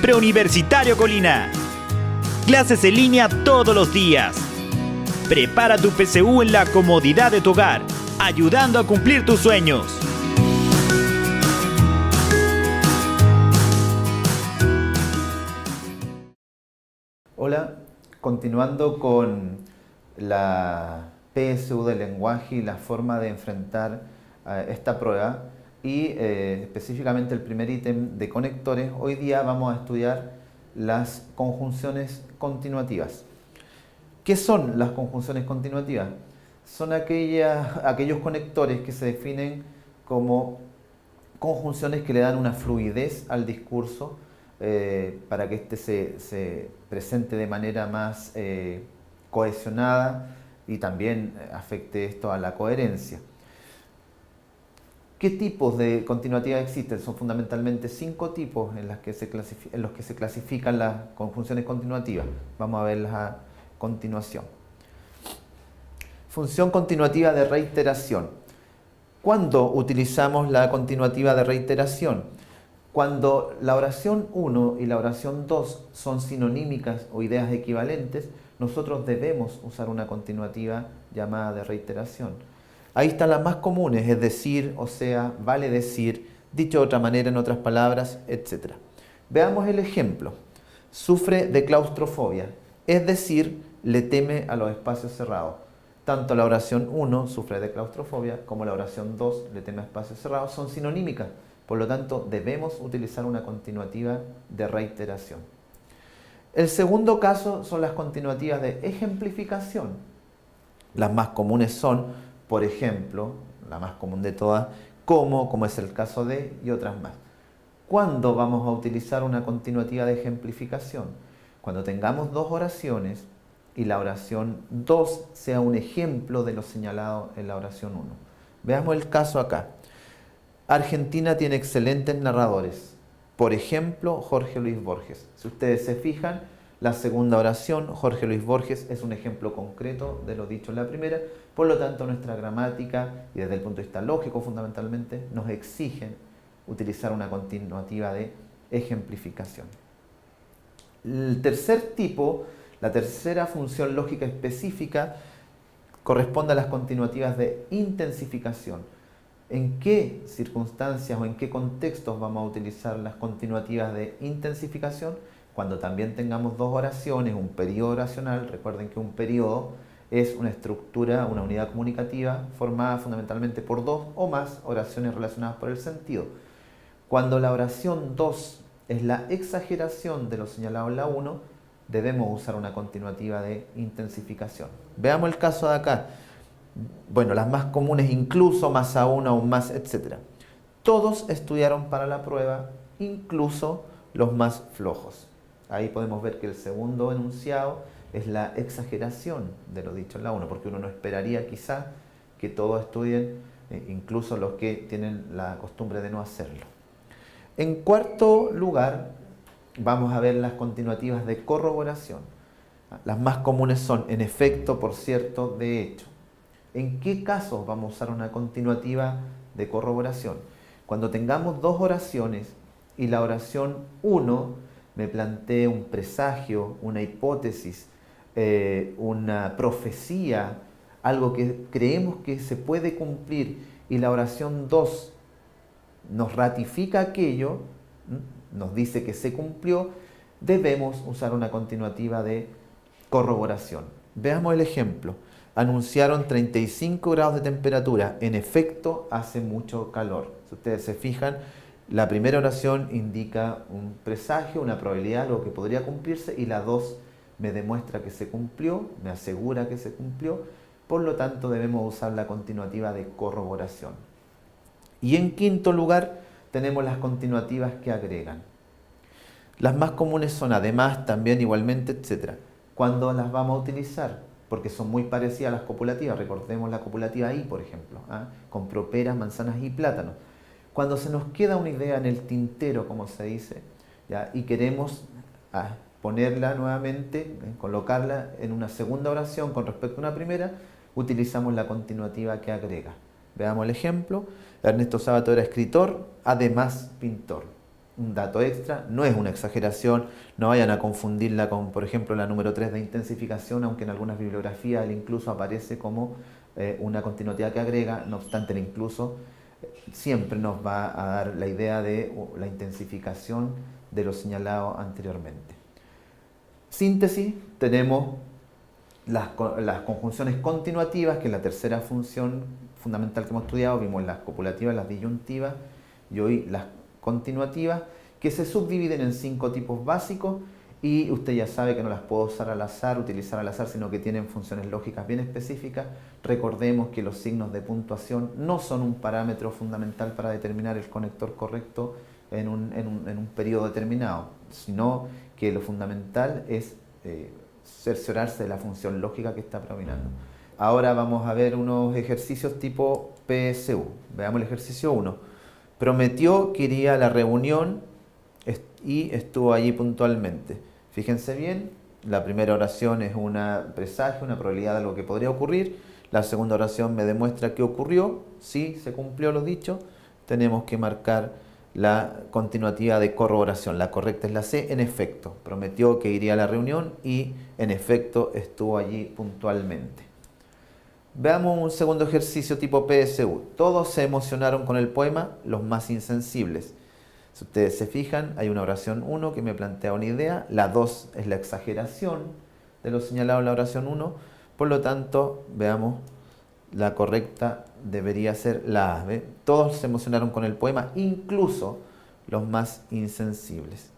Preuniversitario Colina. Clases en línea todos los días. Prepara tu PSU en la comodidad de tu hogar, ayudando a cumplir tus sueños. Hola, continuando con la PSU del lenguaje y la forma de enfrentar esta prueba y específicamente el primer ítem de conectores, hoy día vamos a estudiar las conjunciones continuativas. ¿Qué son las conjunciones continuativas? Son aquellos conectores que se definen como conjunciones que le dan una fluidez al discurso para que éste se presente de manera más cohesionada y también afecte esto a la coherencia. ¿Qué tipos de continuatividad existen? Son fundamentalmente 5 tipos en los que se clasifican las conjunciones continuativas. Vamos a verlas a continuación. Función continuativa de reiteración. ¿Cuándo utilizamos la continuativa de reiteración? Cuando la oración 1 y la oración 2 son sinonímicas o ideas equivalentes, nosotros debemos usar una continuativa llamada de reiteración. Ahí están las más comunes, es decir, o sea, vale decir, dicho de otra manera, en otras palabras, etc. Veamos el ejemplo. Sufre de claustrofobia, es decir, le teme a los espacios cerrados. Tanto la oración 1, sufre de claustrofobia, como la oración 2, le teme a espacios cerrados, son sinonímicas. Por lo tanto, debemos utilizar una continuativa de reiteración. El segundo caso son las continuativas de ejemplificación. Las más comunes son, por ejemplo, la más común de todas, como es el caso de, y otras más. ¿Cuándo vamos a utilizar una continuativa de ejemplificación? Cuando tengamos dos oraciones y la oración 2 sea un ejemplo de lo señalado en la oración 1. Veamos el caso acá. Argentina tiene excelentes narradores. Por ejemplo, Jorge Luis Borges. Si ustedes se fijan, la segunda oración, Jorge Luis Borges, es un ejemplo concreto de lo dicho en la primera. Por lo tanto, nuestra gramática, y desde el punto de vista lógico fundamentalmente, nos exigen utilizar una continuativa de ejemplificación. El tercer tipo, la tercera función lógica específica, corresponde a las continuativas de intensificación. ¿En qué circunstancias o en qué contextos vamos a utilizar las continuativas de intensificación? Cuando también tengamos dos oraciones, un periodo oracional. Recuerden que un periodo es una estructura, una unidad comunicativa formada fundamentalmente por dos o más oraciones relacionadas por el sentido. Cuando la oración 2 es la exageración de lo señalado en la 1, debemos usar una continuativa de intensificación. Veamos el caso de acá. Bueno, las más comunes, incluso, más aún, aún más, etc. Todos estudiaron para la prueba, incluso los más flojos. Ahí podemos ver que el segundo enunciado es la exageración de lo dicho en la 1, porque uno no esperaría quizá que todos estudien, incluso los que tienen la costumbre de no hacerlo. En cuarto lugar, vamos a ver las continuativas de corroboración. Las más comunes son en efecto, por cierto, de hecho. ¿En qué casos vamos a usar una continuativa de corroboración? Cuando tengamos dos oraciones y la oración 1 me plantee un presagio, una hipótesis, una profecía, algo que creemos que se puede cumplir, y la oración 2 nos ratifica aquello, nos dice que se cumplió, debemos usar una continuativa de corroboración. Veamos el ejemplo. Anunciaron 35 grados de temperatura. En efecto, hace mucho calor. Si ustedes se fijan, la primera oración indica un presagio, una probabilidad, algo que podría cumplirse, y la 2 me demuestra que se cumplió, me asegura que se cumplió. Por lo tanto, debemos usar la continuativa de corroboración. Y en quinto lugar, tenemos las continuativas que agregan. Las más comunes son además, también, igualmente, etc. ¿Cuándo las vamos a utilizar? Porque son muy parecidas a las copulativas. Recordemos la copulativa y, por ejemplo, compró peras, manzanas y plátanos. Cuando se nos queda una idea en el tintero, como se dice, ¿ya? Y queremos ponerla nuevamente, colocarla en una segunda oración con respecto a una primera, utilizamos la continuativa que agrega. Veamos el ejemplo. Ernesto Sábato era escritor, además pintor. un dato extra, no es una exageración, no vayan a confundirla con, por ejemplo, la número 3 de intensificación, aunque en algunas bibliografías el incluso aparece como una continuatividad que agrega, no obstante el incluso siempre nos va a dar la idea de la intensificación de lo señalado anteriormente. Síntesis, tenemos las conjunciones continuativas, que es la tercera función fundamental que hemos estudiado. Vimos las copulativas, las disyuntivas y hoy las continuativas, que se subdividen en 5 tipos básicos y usted ya sabe que no las puedo utilizar al azar, sino que tienen funciones lógicas bien específicas. Recordemos que los signos de puntuación no son un parámetro fundamental para determinar el conector correcto en un periodo determinado, sino que lo fundamental es cerciorarse de la función lógica que está predominando. Ahora vamos a ver unos ejercicios tipo PSU. Veamos el ejercicio 1. Prometió que iría a la reunión y estuvo allí puntualmente. Fíjense bien, la primera oración es una presagio, una probabilidad de algo que podría ocurrir. La segunda oración me demuestra que ocurrió, sí, se cumplió lo dicho. Tenemos que marcar la continuativa de corroboración. La correcta es la C, en efecto. Prometió que iría a la reunión y en efecto estuvo allí puntualmente. Veamos un segundo ejercicio tipo PSU. Todos se emocionaron con el poema, los más insensibles. Si ustedes se fijan, hay una oración 1 que me plantea una idea, la 2 es la exageración de lo señalado en la oración 1, por lo tanto, veamos, la correcta debería ser la A. ¿Ve? Todos se emocionaron con el poema, incluso los más insensibles.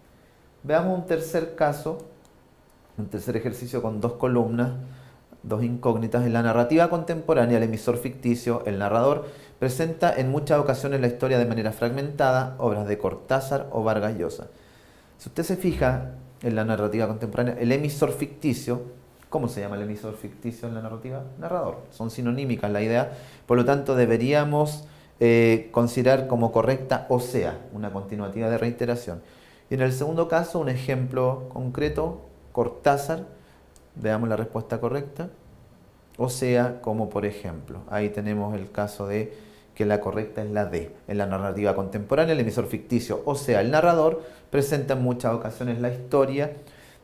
Veamos un tercer caso, un tercer ejercicio con 2 columnas, 2 incógnitas. En la narrativa contemporánea, el emisor ficticio, el narrador, presenta en muchas ocasiones la historia de manera fragmentada, obras de Cortázar o Vargas Llosa. Si usted se fija en la narrativa contemporánea, el emisor ficticio, ¿cómo se llama el emisor ficticio en la narrativa? Narrador. Son sinonímicas la idea, por lo tanto deberíamos considerar como correcta o sea, una continuativa de reiteración. Y en el segundo caso, un ejemplo concreto, Cortázar, veamos la respuesta correcta, o sea, como por ejemplo, ahí tenemos el caso de que la correcta es la D. En la narrativa contemporánea, el emisor ficticio, o sea, el narrador, presenta en muchas ocasiones la historia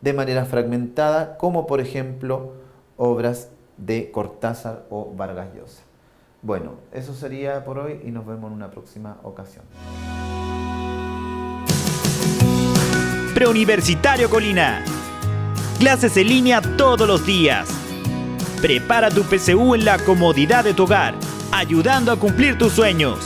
de manera fragmentada, como por ejemplo obras de Cortázar o Vargas Llosa. Bueno, eso sería por hoy y nos vemos en una próxima ocasión. Preuniversitario Colina. Clases en línea todos los días. Prepara tu PSU en la comodidad de tu hogar, ayudando a cumplir tus sueños.